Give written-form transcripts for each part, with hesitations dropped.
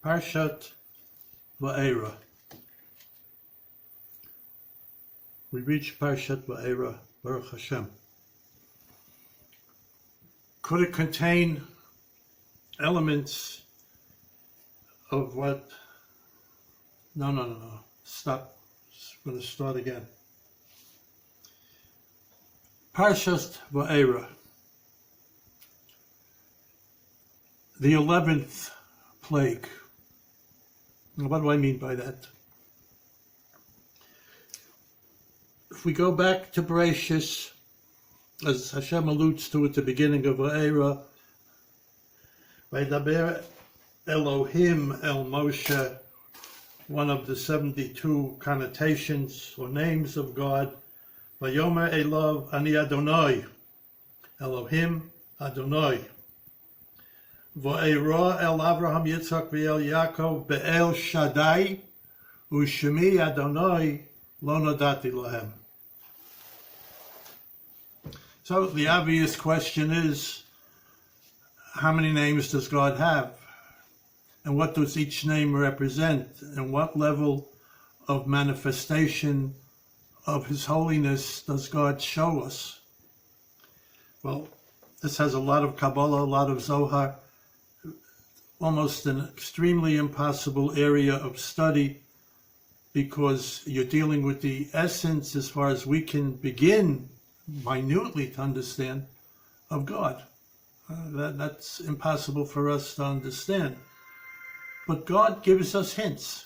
Parshas Vaeyrah. We reach Parshas Vaeyrah, Baruch Hashem. Could it contain elements of what? No. Stop. I'm going to start again. Parshas Vaeyrah. The 11th plague. What do I mean by that? If we go back to Bereshis, as Hashem alludes to at the beginning of Vaeyrah, Vaydaber Elohim El Moshe, one of the 72 connotations or names of God, Vayomer Elav Ani Adonai, Elohim Adonai. Va'era el Avraham Yitzchak v'el Yaakov be'el Shaddai u'shemi Adonai lo nodati lahem. So the obvious question is, how many names does God have? And what does each name represent? And what level of manifestation of His holiness does God show us? Well, this has a lot of Kabbalah, a lot of Zohar, almost an extremely impossible area of study, because you're dealing with the essence, as far as we can begin minutely to understand, of God. That's impossible for us to understand. But God gives us hints.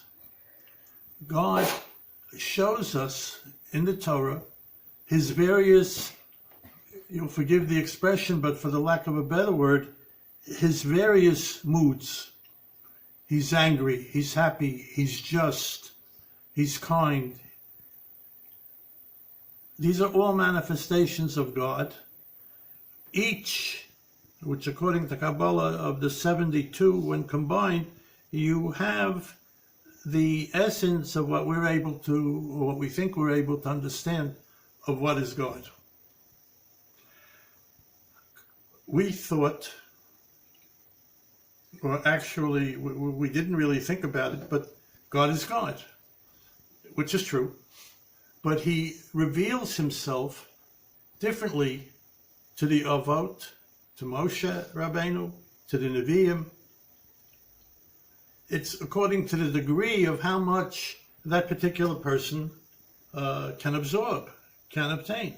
God shows us in the Torah His various, you'll forgive the expression, but for the lack of a better word, His various moods. He's angry, He's happy, He's just, He's kind. These are all manifestations of God. Each, which according to Kabbalah of the 72, when combined, you have the essence of what we're able to, or what we think we're able to understand of what is God. We thought, or actually, we didn't really think about it, but God is God, which is true. But He reveals Himself differently to the Avot, to Moshe Rabbeinu, to the Nevi'im. It's according to the degree of how much that particular person can absorb, can obtain.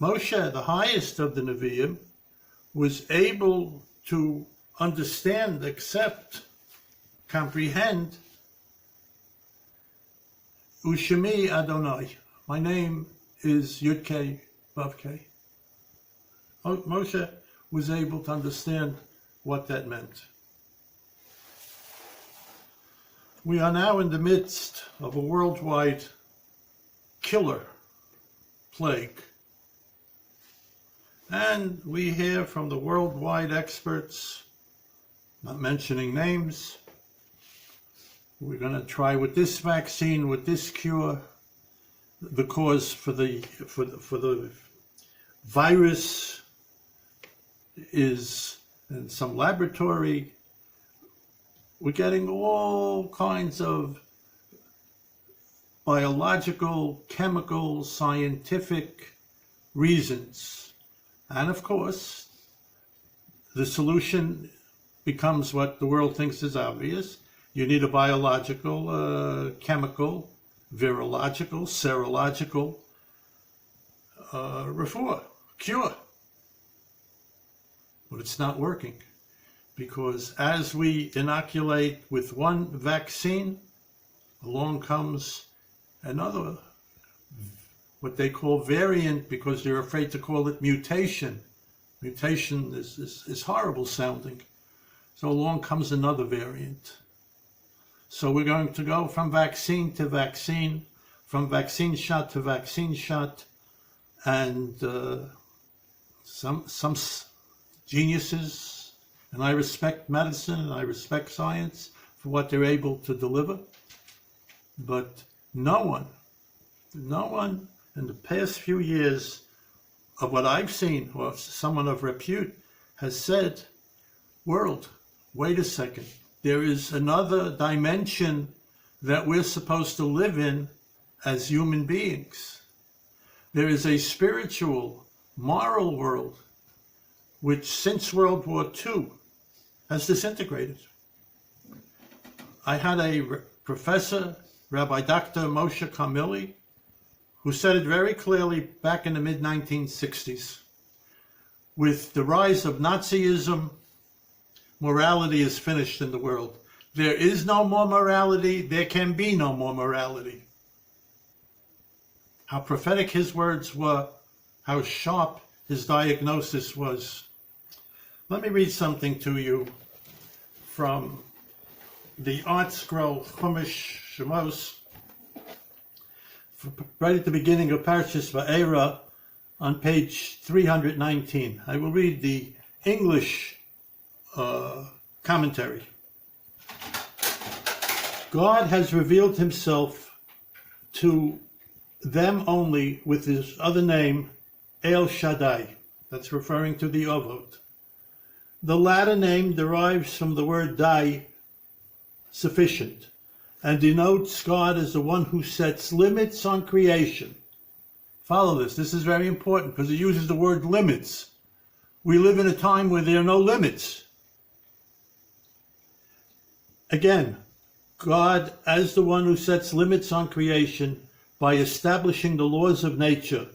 Moshe, the highest of the Nevi'im, was able to understand, accept, comprehend, Ushemi Adonai. My name is Yud-Kei Vav-Kei. Moshe was able to understand what that meant. We are now in the midst of a worldwide killer plague. And we hear from the worldwide experts, not mentioning names, we're going to try with this vaccine, with this cure, the cause for the virus is in some laboratory. We're getting all kinds of biological, chemical, scientific reasons. And of course, the solution becomes what the world thinks is obvious. You need a biological, chemical, virological, serological refuah, cure. But it's not working, because as we inoculate with one vaccine, along comes another, what they call variant, because they're afraid to call it mutation. Mutation is horrible sounding. So along comes another variant. So we're going to go from vaccine to vaccine, from vaccine shot to vaccine shot, and some geniuses, and I respect medicine and I respect science for what they're able to deliver, but no one in the past few years of what I've seen, or someone of repute has said, world, wait a second, there is another dimension that we're supposed to live in as human beings. There is a spiritual, moral world which since World War II has disintegrated. I had a professor, Rabbi Dr. Moshe Carmeli, who said it very clearly back in the mid-1960s. With the rise of Nazism, morality is finished in the world. There is no more morality. There can be no more morality. How prophetic his words were, how sharp his diagnosis was. Let me read something to you from the Art Scroll Chumash Shemos, right at the beginning of Parshas Vaeyrah, on page 319. I will read the English commentary. God has revealed himself to them only with his other name, El Shaddai. That's referring to the Ovot. The latter name derives from the word dai, sufficient, and denotes God as the one who sets limits on creation. Follow this. This is very important because it uses the word limits. We live in a time where there are no limits. Again, God as the one who sets limits on creation by establishing the laws of nature,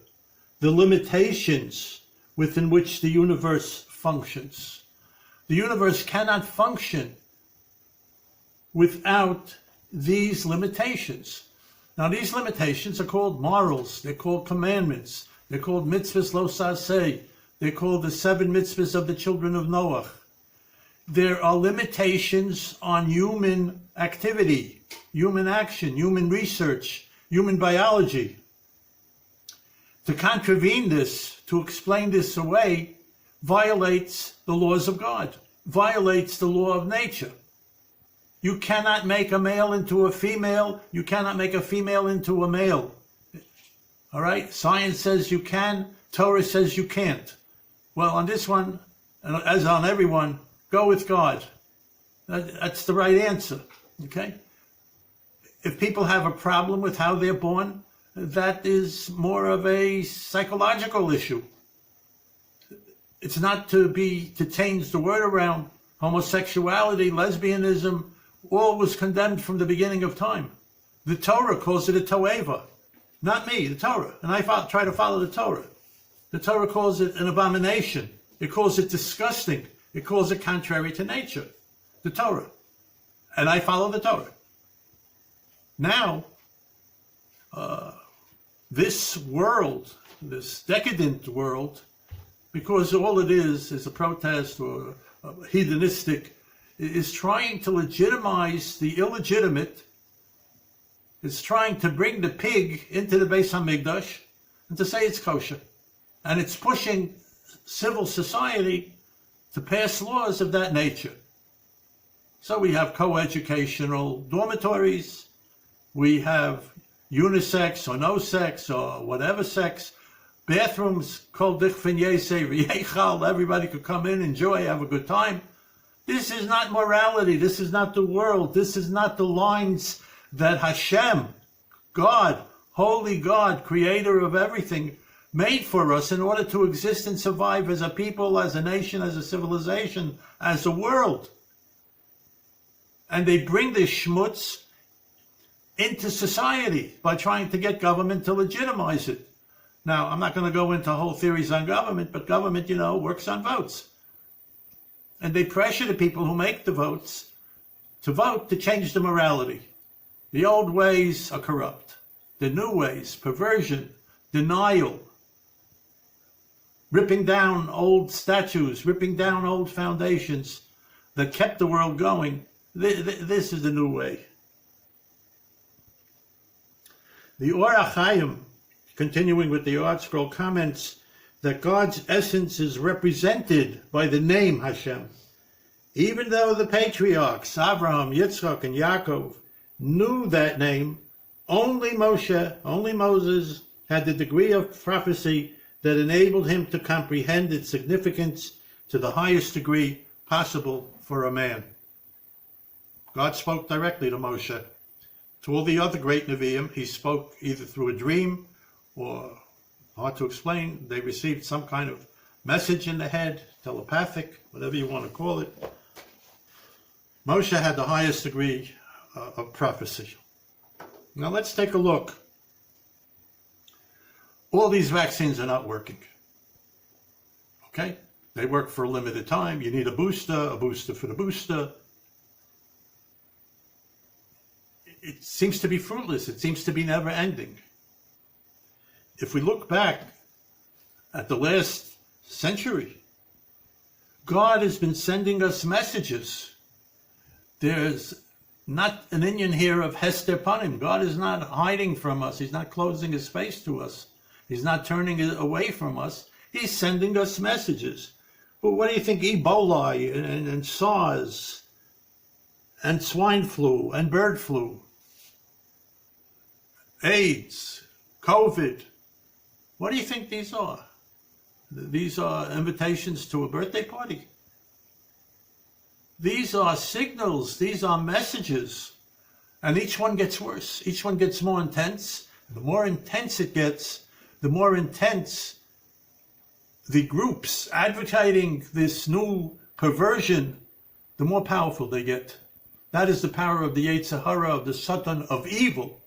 the limitations within which the universe functions. The universe cannot function without these limitations. Now, these limitations are called morals, they're called commandments, they're called mitzvahs lo saseh, they're called the 7 mitzvahs of the children of Noah. There are limitations on human activity, human action, human research, human biology. To contravene this, to explain this away, violates the laws of God, violates the law of nature. You cannot make a male into a female. You cannot make a female into a male. All right? Science says you can. Torah says you can't. Well, on this one, as on everyone, go with God. That's the right answer. Okay? If people have a problem with how they're born, that is more of a psychological issue. It's not to change the word around. Homosexuality, lesbianism, all was condemned from the beginning of time. The Torah calls it a toeva. Not me, the Torah. And I try to follow the Torah. The Torah calls it an abomination. It calls it disgusting. It calls it contrary to nature. The Torah. And I follow the Torah. Now, this world, this decadent world, because all it is a protest or hedonistic, is trying to legitimize the illegitimate. It's trying to bring the pig into the Beis HaMikdash and to say it's kosher. And it's pushing civil society to pass laws of that nature. So we have co-educational dormitories, we have unisex or no sex or whatever sex, bathrooms called dichfin yesei v'yechal, everybody could come in, enjoy, have a good time. This is not morality. This is not the world. This is not the lines that Hashem, God, holy God, creator of everything, made for us in order to exist and survive as a people, as a nation, as a civilization, as a world. And they bring this schmutz into society by trying to get government to legitimize it. Now, I'm not going to go into whole theories on government, but government, works on votes. And they pressure the people who make the votes to vote to change the morality. The old ways are corrupt. The new ways, perversion, denial, ripping down old statues, ripping down old foundations that kept the world going. This is the new way. The Or HaChaim, continuing with the Art Scroll, comments that God's essence is represented by the name Hashem. Even though the patriarchs, Abraham, Yitzchak, and Yaakov, knew that name, only Moses, had the degree of prophecy that enabled him to comprehend its significance to the highest degree possible for a man. God spoke directly to Moshe. To all the other great Nevi'im, he spoke either through a dream or, hard to explain, they received some kind of message in the head, telepathic, whatever you want to call it. Moshe had the highest degree of prophecy. Now let's take a look. All these vaccines are not working. Okay? They work for a limited time. You need a booster for the booster. It seems to be fruitless. It seems to be never ending. If we look back at the last century, God has been sending us messages. There's not an Indian here of Hester Panim. God is not hiding from us. He's not closing his face to us. He's not turning it away from us. He's sending us messages. But what do you think Ebola and SARS and swine flu and bird flu, AIDS, COVID, what do you think these are? These are invitations to a birthday party. These are signals. These are messages. And each one gets worse. Each one gets more intense. The more intense it gets, the more intense the groups advocating this new perversion, the more powerful they get. That is the power of the Yetzer Hara, of the Satan, of evil.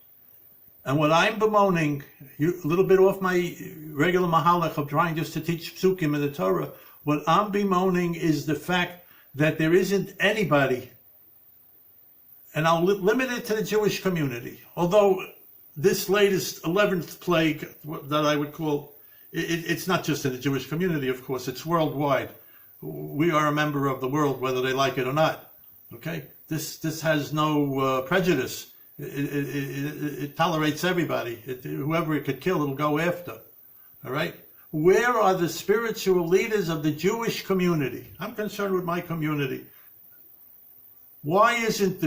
And what I'm bemoaning, a little bit off my regular mahalach of trying just to teach psukim in the Torah, what I'm bemoaning is the fact that there isn't anybody, and I'll limit it to the Jewish community, although this latest 11th plague that I would call, it's not just in the Jewish community, of course, it's worldwide. We are a member of the world, whether they like it or not. Okay? This has no prejudice. It tolerates everybody. Whoever it could kill, it'll go after. All right? Where are the spiritual leaders of the Jewish community? I'm concerned with my community. Why aren't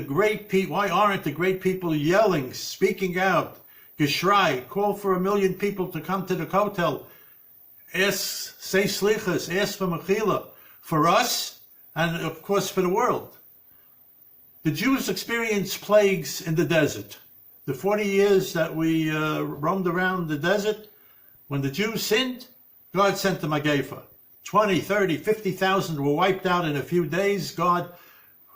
the great people yelling, speaking out, Geschrei, call for 1 million people to come to the Kotel, say slichas, ask for mechila, for us, and of course for the world. The Jews experienced plagues in the desert. The 40 years that we roamed around the desert, when the Jews sinned, God sent the Magefa. 20, 30, 50,000 were wiped out in a few days. God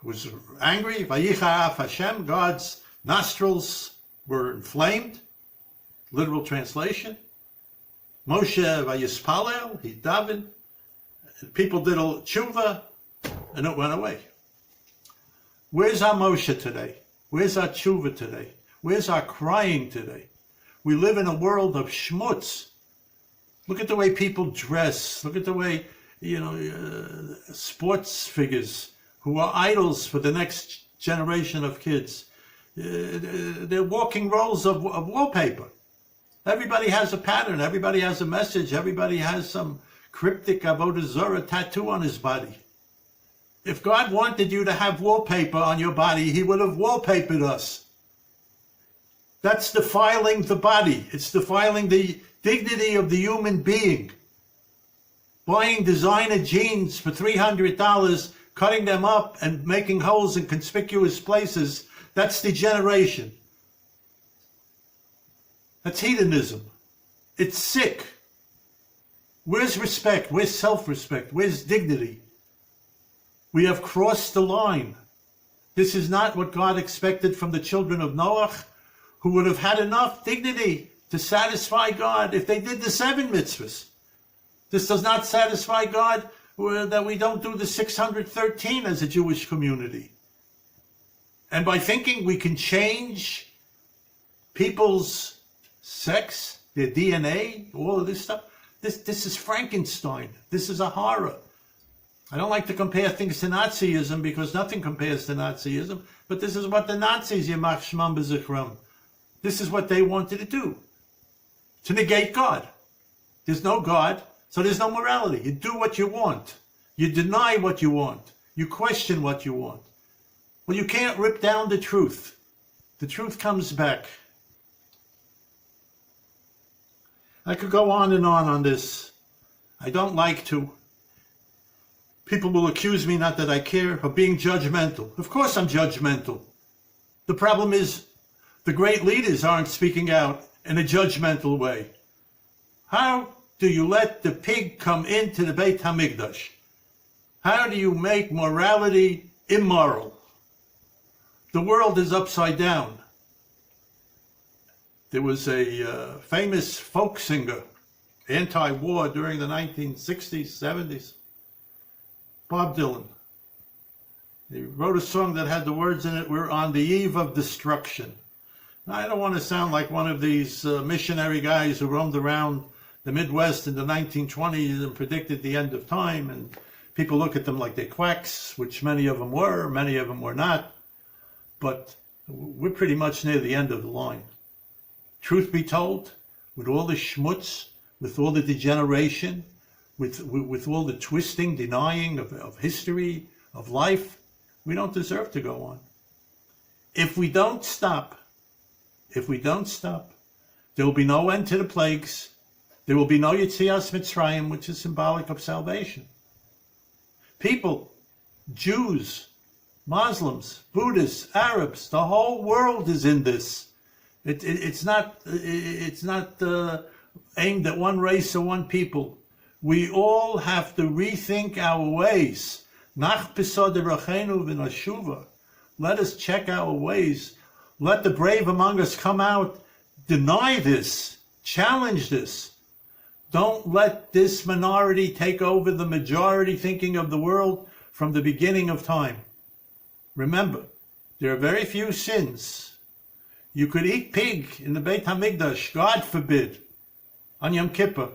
was angry. Vayicha af Hashem. God's nostrils were inflamed. Literal translation. Moshe vayispalel. He davened. People did a tshuva, and it went away. Where's our Moshe today? Where's our tshuva today? Where's our crying today? We live in a world of schmutz. Look at the way people dress. Look at the way, sports figures who are idols for the next generation of kids. They're walking rolls of wallpaper. Everybody has a pattern. Everybody has a message. Everybody has some cryptic Avodah Zarah tattoo on his body. If God wanted you to have wallpaper on your body, he would have wallpapered us. That's defiling the body. It's defiling the dignity of the human being. Buying designer jeans for $300, cutting them up and making holes in conspicuous places, that's degeneration. That's hedonism. It's sick. Where's respect? Where's self-respect? Where's dignity? We have crossed the line. This is not what God expected from the children of Noach, who would have had enough dignity to satisfy God if they did the 7 mitzvahs. This does not satisfy God that we don't do the 613 as a Jewish community. And by thinking we can change people's sex, their DNA, all of this stuff, this is Frankenstein. This is a horror. I don't like to compare things to Nazism because nothing compares to Nazism, but this is what the Nazis, Yamach Shmam B'Zichram, this is what they wanted to do, to negate God. There's no God, so there's no morality. You do what you want. You deny what you want. You question what you want. Well, you can't rip down the truth. The truth comes back. I could go on and on this. I don't like to. People will accuse me, not that I care, of being judgmental. Of course I'm judgmental. The problem is the great leaders aren't speaking out in a judgmental way. How do you let the pig come into the Beit HaMikdash? How do you make morality immoral? The world is upside down. There was a famous folk singer, anti-war during the 1960s, 70s, Bob Dylan. He wrote a song that had the words in it, "We're on the eve of destruction." Now, I don't want to sound like one of these missionary guys who roamed around the Midwest in the 1920s and predicted the end of time, and people look at them like they're quacks, which many of them were not, but we're pretty much near the end of the line. Truth be told, with all the schmutz, with all the degeneration, with all the twisting, denying of history, of life, we don't deserve to go on. If we don't stop, there will be no end to the plagues. There will be no Yetzias Mitzrayim, which is symbolic of salvation. People, Jews, Muslims, Buddhists, Arabs, the whole world is in this. It's not aimed at one race or one people. We all have to rethink our ways. Nach pisod derachenu v'nashuva. Let us check our ways. Let the brave among us come out, deny this, challenge this. Don't let this minority take over the majority thinking of the world from the beginning of time. Remember, there are very few sins. You could eat pig in the Beit HaMikdash, God forbid, on Yom Kippur,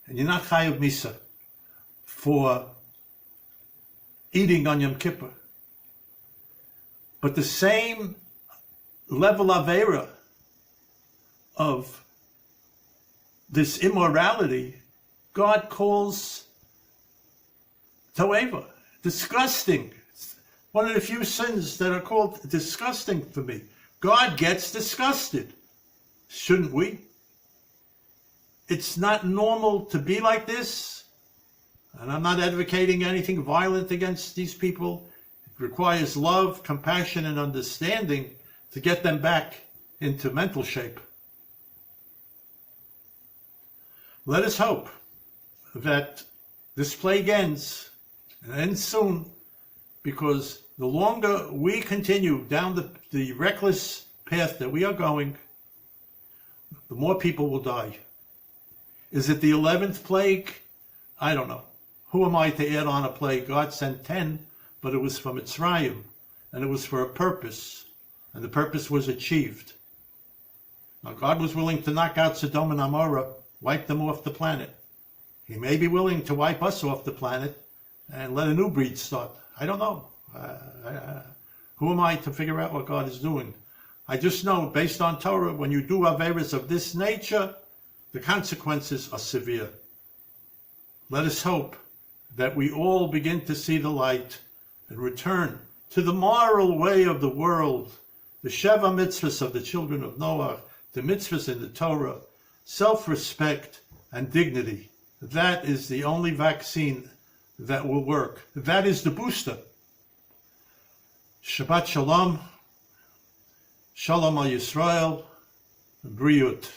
and you're not chayav misa for eating on Yom Kippur. But the same level of Vaeyrah of this immorality, God calls Toeva, disgusting. One of the few sins that are called disgusting for me. God gets disgusted. Shouldn't we? It's not normal to be like this. And I'm not advocating anything violent against these people. It requires love, compassion, and understanding to get them back into mental shape. Let us hope that this plague ends, and ends soon, because the longer we continue down the reckless path that we are going, the more people will die. Is it the 11th plague? I don't know. Who am I to add on a plague? God sent 10, but it was from Mitzrayim, and it was for a purpose, and the purpose was achieved. Now, God was willing to knock out Sodom and Amorah, wipe them off the planet. He may be willing to wipe us off the planet and let a new breed start. I don't know. Who am I to figure out what God is doing? I just know, based on Torah, when you do Averas of this nature, the consequences are severe. Let us hope that we all begin to see the light and return to the moral way of the world, the Sheva mitzvahs of the children of Noah, the mitzvahs in the Torah, self-respect and dignity. That is the only vaccine that will work. That is the booster. Shabbat Shalom, Shalom al Yisrael, Briut.